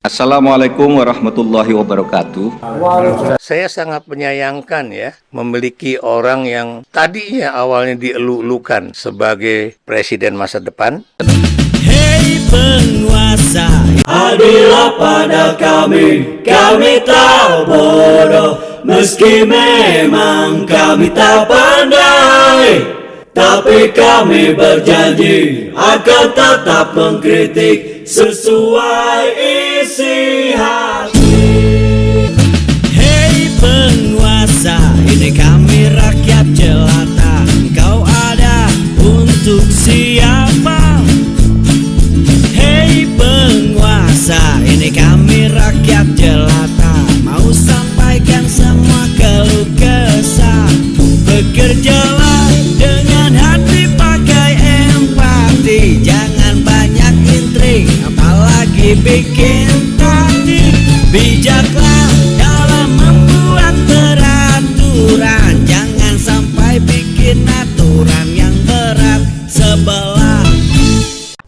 Assalamualaikum warahmatullahi wabarakatuh. Saya sangat menyayangkan ya, memiliki orang yang tadinya awalnya dielu-elukan sebagai presiden masa depan. Hei penguasa, adillah pada kami tak bodoh. Meski memang kami tak pandai, tapi kami berjanji akan tetap mengkritik sesuai isi hati. Hei penguasa, ini kami rakyat jelata. Kau ada untuk siapa? Hei penguasa, ini kami rakyat jelata. Mau sampaikan semua keluh kesah. Bekerjalah dengan hati, pakai empati. Jangan banyak intrik, apalagi bikin tadi. Bijaklah dalam membuat peraturan. Jangan sampai bikin aturan yang berat sebelah.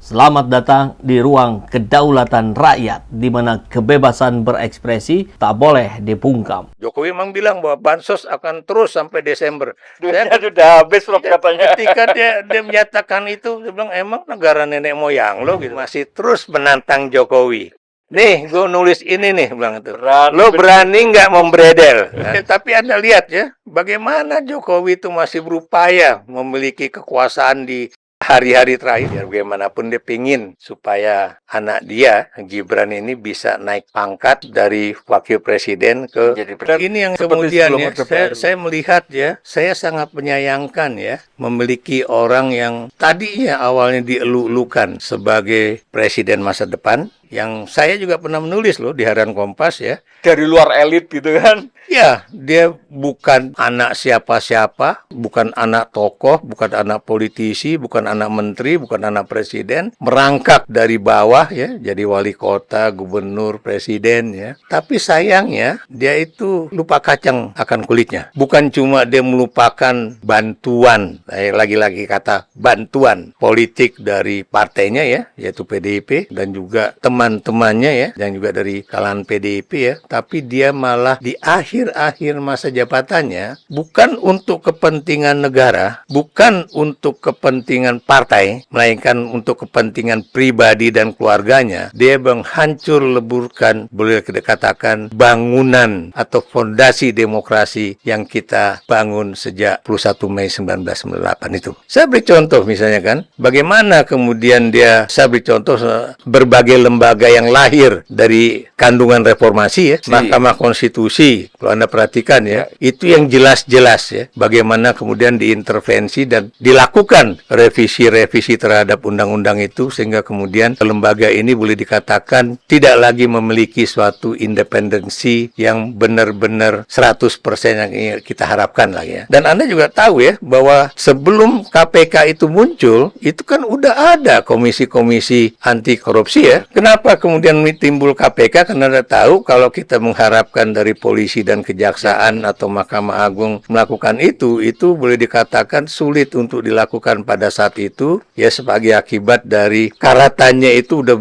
Selamat datang di ruang kedaulatan rakyat, di mana kebebasan berekspresi tak boleh dibungkam. Jokowi memang bilang bahwa bansos akan terus sampai Desember. Duitnya sudah habis loh katanya. Ketika dia menyatakan itu, dia bilang emang negara nenek moyang lo gitu masih terus menantang Jokowi. Nih, gue nulis ini nih, bilang itu. Lo berani nggak membredel? Tapi Anda lihat ya, bagaimana Jokowi itu masih berupaya memiliki kekuasaan di hari-hari terakhir. Ya, bagaimanapun dia pingin supaya anak dia, Gibran ini bisa naik pangkat dari wakil presiden ke Jadi benar. ini yang Seperti kemudian sebelum ya, Orde Baru. saya melihat ya, saya sangat menyayangkan ya, memiliki orang yang tadinya awalnya dielu-elukan sebagai presiden masa depan, yang saya juga pernah menulis loh di Harian Kompas ya. Dari luar elit gitu kan. Ya, dia bukan anak siapa-siapa, bukan anak tokoh, bukan anak politisi, bukan anak menteri, bukan anak presiden, merangkak dari bawah ya, jadi wali kota, gubernur, presiden ya. Tapi sayangnya dia itu lupa kacang akan kulitnya. Bukan cuma dia melupakan bantuan, lagi-lagi kata bantuan politik dari partainya ya, yaitu PDIP, dan juga teman-temannya ya, yang juga dari kalangan PDIP ya, tapi dia malah di akhir masa jabatannya, bukan untuk kepentingan negara, bukan untuk kepentingan partai, melainkan untuk kepentingan pribadi dan keluarganya, dia menghancur leburkan, boleh dikatakan, bangunan atau fondasi demokrasi yang kita bangun sejak 21 Mei 1998 itu. Saya beri contoh misalnya kan, bagaimana kemudian saya beri contoh berbagai lembaga yang lahir dari kandungan reformasi ya, Mahkamah Konstitusi, kalau Anda perhatikan ya, itu yang jelas-jelas ya, bagaimana kemudian diintervensi dan dilakukan revisi-revisi terhadap undang-undang itu, sehingga kemudian lembaga ini boleh dikatakan tidak lagi memiliki suatu independensi yang benar-benar 100% yang kita harapkan lah ya. Dan Anda juga tahu ya, bahwa sebelum KPK itu muncul, itu kan udah ada komisi-komisi anti korupsi ya. Kenapa kemudian timbul KPK? Karena Anda tahu kalau kita mengharapkan dari polisi dan kejaksaan atau Mahkamah Agung melakukan itu boleh dikatakan sulit untuk dilakukan pada saat itu ya, sebagai akibat dari karatannya itu udah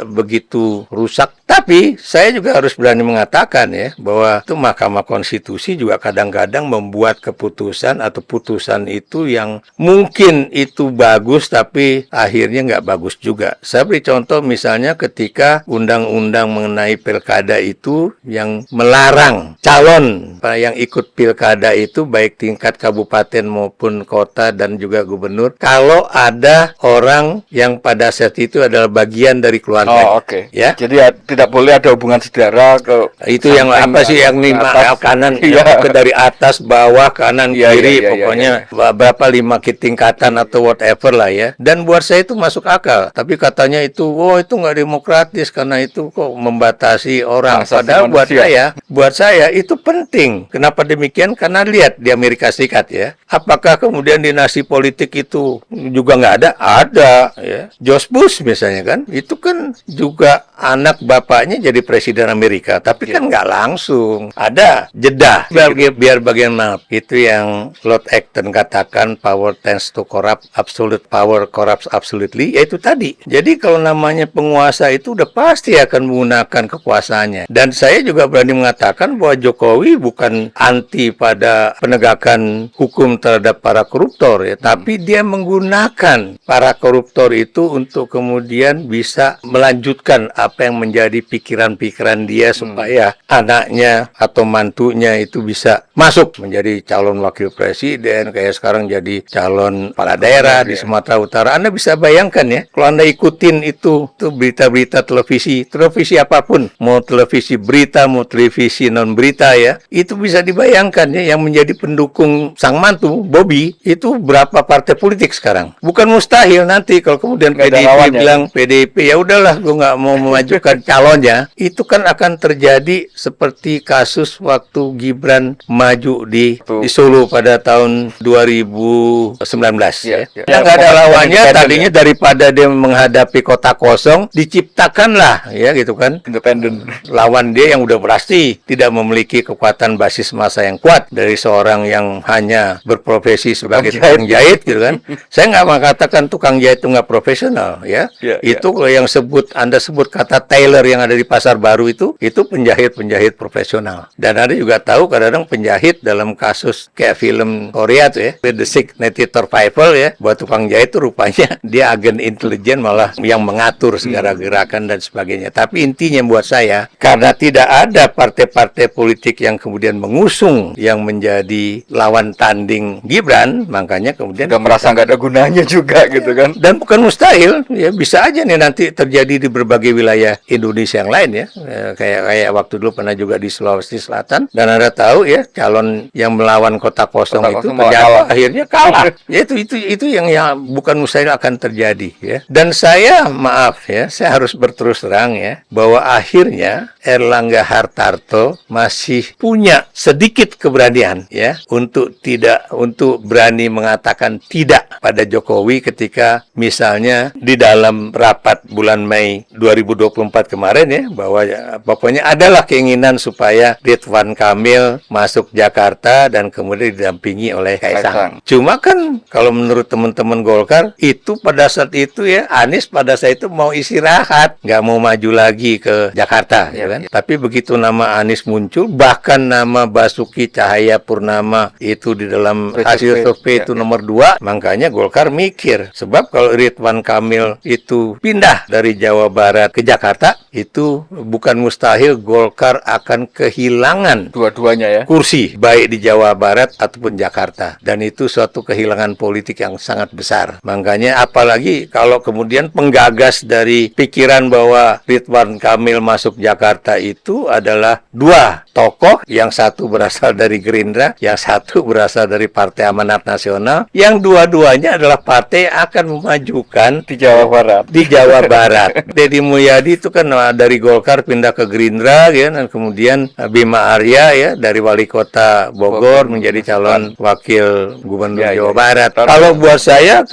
begitu rusak. Tapi saya juga harus berani mengatakan ya, bahwa itu Mahkamah Konstitusi juga kadang-kadang membuat keputusan atau putusan itu yang mungkin itu bagus tapi akhirnya nggak bagus juga. Saya beri contoh misalnya ketika undang-undang mengenai pilkada itu yang melarang calon yang ikut pilkada itu baik tingkat kabupaten maupun kota dan juga gubernur kalau ada orang yang pada saat itu adalah bagian dari keluarga. Oh, oke. Ya. Jadi ya, tidak boleh ada hubungan saudara ke Itu yang apa sih yang lima kanan Iya. ke dari atas bawah kanan Iya, kiri iya, iya, pokoknya berapa 5 tingkatan atau whatever lah ya. Dan buat saya itu masuk akal. Tapi katanya itu itu nggak demokratis karena itu kok membatasi orang. Hak asasi Padahal manusia. buat saya itu penting. Kenapa demikian? Karena lihat di Amerika Serikat ya, Apakah kemudian dinasti politik itu juga nggak ada? Ada, ya. George Bush misalnya kan, itu kan juga anak bapaknya jadi presiden Amerika, tapi kan nggak langsung. Ada jeda. Biar bagaimana? Itu yang Lord Acton katakan, power tends to corrupt, absolute power corrupts absolutely, yaitu tadi. Jadi kalau namanya penguasa itu udah pasti akan menggunakan kekuasaannya. Dan saya juga berani mengatakan bahwa Jokowi bukan anti pada penegakan hukum terhadap para koruptor, ya, tapi dia menggunakan para koruptor itu untuk kemudian bisa melanjutkan apa yang menjadi pikiran-pikiran dia supaya anaknya atau mantunya itu bisa masuk menjadi calon wakil presiden, kayak sekarang jadi calon kepala daerah di Sumatera Utara. Anda bisa bayangkan ya, kalau Anda ikutin itu berita-berita televisi apapun, mau televisi berita, mau televisi non berita ya, itu bisa dibayangkan ya, yang menjadi pendukung sang mantu Bobby itu berapa partai politik sekarang. Bukan mustahil nanti kalau kemudian PDIP bilang PDIP ya udahlah, gue nggak mau memajukan calonnya, itu kan akan terjadi seperti kasus waktu Gibran maju di Solo pada tahun 2019 ya. Yang nggak ada lawannya, tadinya daripada dia menghadapi kota kosong, diciptakanlah ya gitu kan, Independen. lawan dia yang udah pasti tidak memiliki kekuatan basis massa yang kuat dari seorang yang hanya berprofesi sebagai tukang jahit gitu kan. Saya nggak mengatakan tukang jahit itu nggak profesional ya. Itu kalau yang Anda sebut kata tailor yang ada di Pasar Baru itu penjahit profesional. Dan Anda juga tahu kadang-kadang penjahit dalam kasus kayak film Korea tuh ya, The Designated Survival ya, buat tukang jahit itu rupanya dia agen intelijen malah yang mengatur segala gerakan dan sebagainya. Tapi intinya buat saya, karena tidak ada partai-partai politik yang kemudian mengusung yang menjadi lawan tanding Gibran, makanya kemudian Udah merasa nggak ada gunanya juga gitu kan. dan bukan mustahil ya, bisa aja nih nanti terjadi di berbagai wilayah Indonesia yang lain ya. Kayak waktu dulu pernah juga di Sulawesi Selatan, dan Anda tahu ya, calon yang melawan kota kosong itu ternyata akhirnya kalah. Ya, itu yang bukan mustahil akan terjadi ya. Dan saya maaf ya, saya harus berterus terang ya, bahwa akhirnya Erlangga Hartarto masih punya sedikit keberanian ya untuk berani mengatakan tidak pada Jokowi ketika misalnya di dalam rapat bulan Mei 2024 kemarin ya, bahwa pokoknya adalah keinginan supaya Ridwan Kamil masuk Jakarta dan kemudian didampingi oleh Kaisang. Cuma kan kalau menurut teman-teman Golkar itu pada saat itu ya, Anies pada saat itu mau istirahat, nggak mau maju lagi ke Jakarta ya kan. Tapi begitu nama Anies muncul, bahkan nama Basuki Cahayapurnama itu di dalam hasil survei itu nomor 2, makanya Golkar mikir, sebab kalau Ridwan Kamil itu pindah dari Jawa Barat ke Jakarta, itu bukan mustahil Golkar akan kehilangan Dua-duanya ya. kursi, baik di Jawa Barat ataupun Jakarta. Dan itu suatu kehilangan politik yang sangat besar. Makanya apalagi kalau kemudian penggagas dari pikiran bahwa Ridwan Kamil masuk Jakarta itu adalah dua tokoh, yang satu berasal dari Gerindra, yang satu berasal dari Partai Amanat Nasional, yang dua-duanya adalah partai yang akan memajukan Di Jawa Barat. di Jawa Barat. Deddy Mulyadi itu kan dari Golkar pindah ke Gerindra ya, dan kemudian Bima Arya ya dari wali kota Bogor menjadi calon wakil gubernur Jawa Barat. Kalau buat saya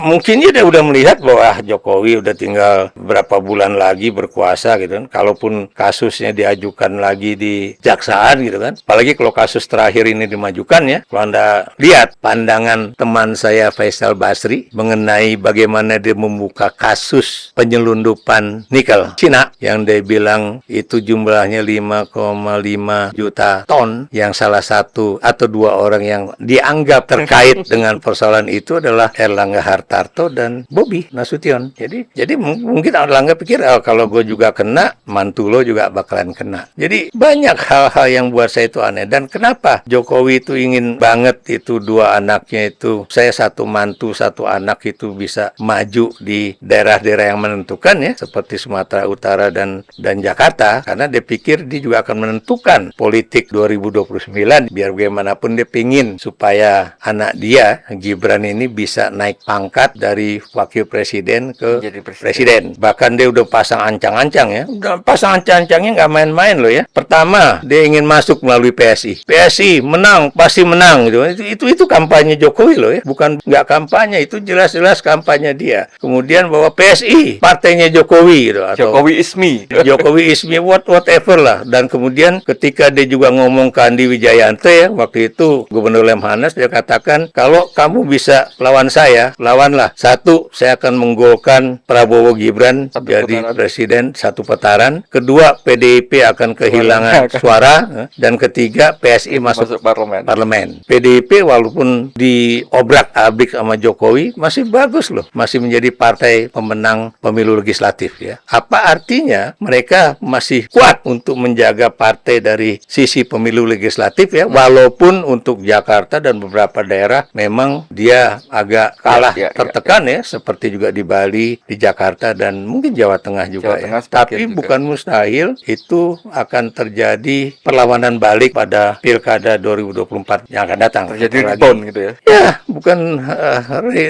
mungkin dia udah melihat bahwa Jokowi udah tinggal berapa bulan lagi berkuasa gitu kan. Kalaupun kasusnya diajukan lagi di jaksaan gitu kan. Apalagi kalau kasus terakhir ini dimajukan ya. Kalau Anda lihat pandangan teman saya Faisal Basri mengenai bagaimana dia membuka kasus penyelundupan nikel Cina yang dia bilang itu jumlahnya 5,5 juta ton, yang salah satu atau dua orang yang dianggap terkait dengan persoalan itu adalah Erlangga Hartarto dan Bobi Nasution. Jadi mungkin Erlangga pikir kalau gue juga kena, mantu lo juga bakalan kena. Jadi banyak hal-hal yang buat saya itu aneh. Dan kenapa Jokowi itu ingin banget itu dua anaknya itu, saya satu mantu satu anak itu bisa maju di daerah-daerah yang menentukan ya, seperti Sumatera Utara dan Jakarta, karena dia pikir dia juga akan menentukan politik 2029. Biar bagaimanapun dia pingin supaya anak dia Gibran ini bisa naik pangkat dari wakil presiden ke presiden. Bahkan dia udah pasang ancang-ancang ya, udah pasang ancang-ancangnya nggak main-main loh ya. Pertama, dia ingin masuk melalui PSI. PSI menang, pasti menang gitu. Itu kampanye Jokowi loh ya, bukan nggak kampanye, itu jelas-jelas kampanye dia. Kemudian bahwa PSI partainya Jokowi gitu, atau Jokowi is me. Jokowi is me, whatever lah. Dan kemudian ketika dia juga ngomong ke Andi Wijayanto ya, waktu itu Gubernur Lemhanas, dia katakan kalau kamu bisa lawan saya, lawanlah. Satu, saya akan menggolkan Prabowo Gibran jadi presiden satu putaran. Kedua, PDIP akan kehilangan suara. Dan ketiga, PSI masuk parlemen. PDIP walaupun diobrak-abrik sama Jokowi masih bagus loh, masih menjadi partai pemenang pemilu legislatif ya. Apa artinya? Mereka masih kuat untuk menjaga partai dari sisi pemilu legislatif ya, walaupun untuk Jakarta dan beberapa daerah memang dia agak kalah tertekan ya, seperti juga di Bali, di Jakarta, dan mungkin Jawa Tengah juga ya. Tapi bukan mustahil itu akan terjadi perlawanan balik pada Pilkada 2024 yang akan datang. Terjadi rebound gitu ya? Ya, bukan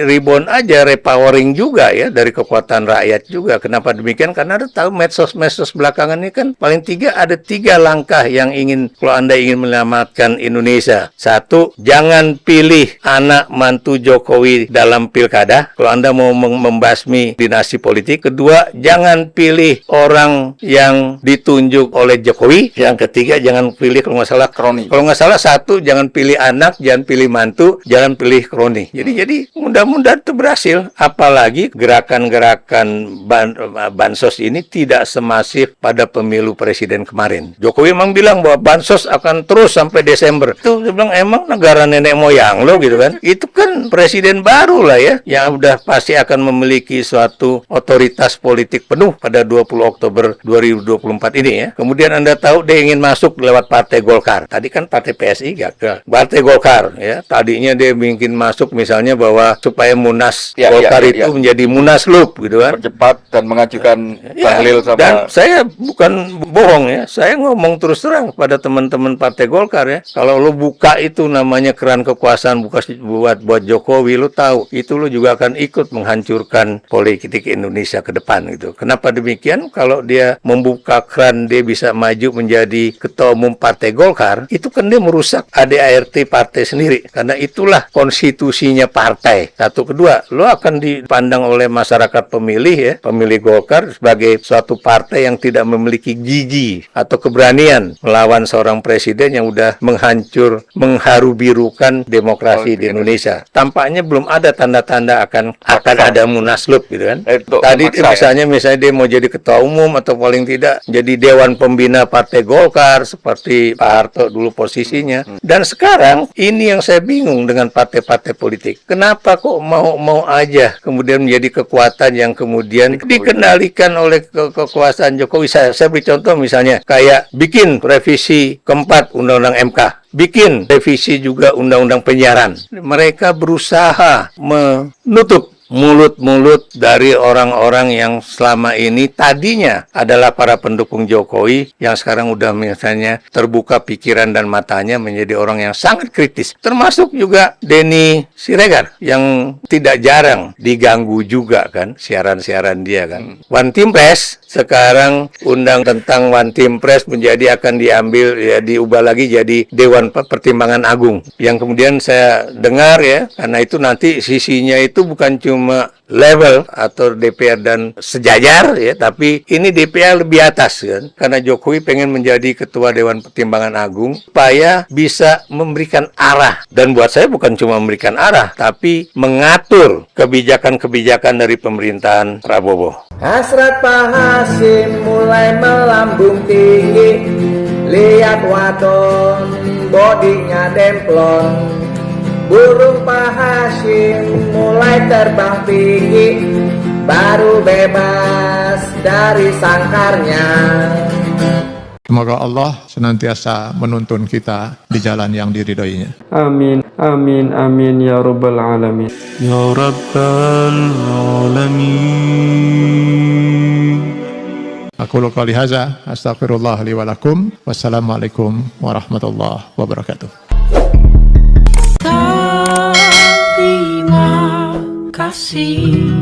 rebound aja, repowering juga ya dari kekuatan rakyat juga. Kenapa demikian? Karena Anda tahu medsos belakangan ini kan paling ada tiga langkah yang kalau Anda ingin menyelamatkan Indonesia. Satu, jangan pilih anak mantu Jokowi dalam pilkada kalau Anda mau membasmi dinasti politik. Kedua, jangan pilih orang yang ditunjuk oleh Jokowi. Yang ketiga, jangan pilih kalau nggak salah kroni. Kalau nggak salah satu, jangan pilih anak, jangan pilih mantu, jangan pilih kroni. Jadi mudah-mudahan itu berhasil. Apalagi gerakan-gerakan bansos ini tidak semasif pada pemilu presiden kemarin. Jokowi memang bilang bahwa bansos akan terus sampai Desember. Itu dia bilang emang negara nenek moyang lo gitu kan. Itu kan presiden baru lah ya, yang udah pasti akan memiliki suatu otoritas politik penuh pada 20 Oktober 2024 ini ya. Kemudian Anda tahu dia ingin masuk lewat Partai Golkar. Tadi kan Partai PSI gagal. Partai Golkar ya, tadinya dia ingin masuk misalnya bahwa supaya Munas Golkar itu menjadi Munaslup gitu kan. Percepat dan mengajukan tahlil sama. Dan saya bukan bohong ya, saya ngomong terus terang pada teman-teman Partai Golkar ya, kalau lo buka itu namanya keran kekuasaan buat Jokowi, lo tahu itu lo juga akan ikut menghancurkan politik Indonesia ke depan gitu. Kenapa demikian? Kalau dia membuka keran, dia bisa maju menjadi ketua umum Partai Golkar, itu kan dia merusak ADART partai sendiri, karena itulah konstitusinya partai. Satu. Kedua, lo akan dipandang oleh masyarakat pemilih ya, pemilih Golkar sebagai suatu partai yang tidak memiliki gigi atau keberanian melawan seorang presiden yang udah mengharu-birukan demokrasi di Indonesia. Tampaknya belum ada tanda-tanda akan ada munaslup gitu kan. Tadi misalnya dia mau jadi ketua umum atau paling tidak jadi dewan pembina Partai Golkar seperti Pak Harto dulu posisinya. Dan sekarang ini yang saya bingung dengan partai-partai politik. Kenapa kok mau aja kemudian menjadi kekuatan yang kemudian dikendalikan oleh kekuasaan Jokowi. Saya beri contoh misalnya kayak bikin revisi keempat Undang-Undang MK, bikin revisi juga Undang-Undang Penyiaran. Mereka berusaha menutup mulut-mulut dari orang-orang yang selama ini tadinya adalah para pendukung Jokowi, yang sekarang udah misalnya terbuka pikiran dan matanya menjadi orang yang sangat kritis. Termasuk juga Denny Siregar yang tidak jarang diganggu juga kan siaran-siaran dia kan. One Team Press sekarang undang tentang One Team Press akan diambil ya, diubah lagi jadi Dewan Pertimbangan Agung, yang kemudian saya dengar ya, karena itu nanti sisinya itu bukan cuma level atau DPR dan sejajar ya, tapi ini DPR lebih atas kan, karena Jokowi pengen menjadi ketua Dewan Pertimbangan Agung supaya bisa memberikan arah, dan buat saya bukan cuma memberikan arah tapi mengatur kebijakan-kebijakan dari pemerintahan Prabowo. Hasrat Pak Hasim mulai melambung tinggi, lihat wadon bodinya demplon. Burung Pak Hasim mulai terbang tinggi, baru bebas dari sangkarnya. Semoga Allah senantiasa menuntun kita di jalan yang diridhoinya. Amin, amin, amin ya rabbal alamin. Ya rabbal alamin. Aqulu qali hadza, astaghfirullah li wa lakum. Wassalamualaikum warahmatullahi wabarakatuh. Terima kasih.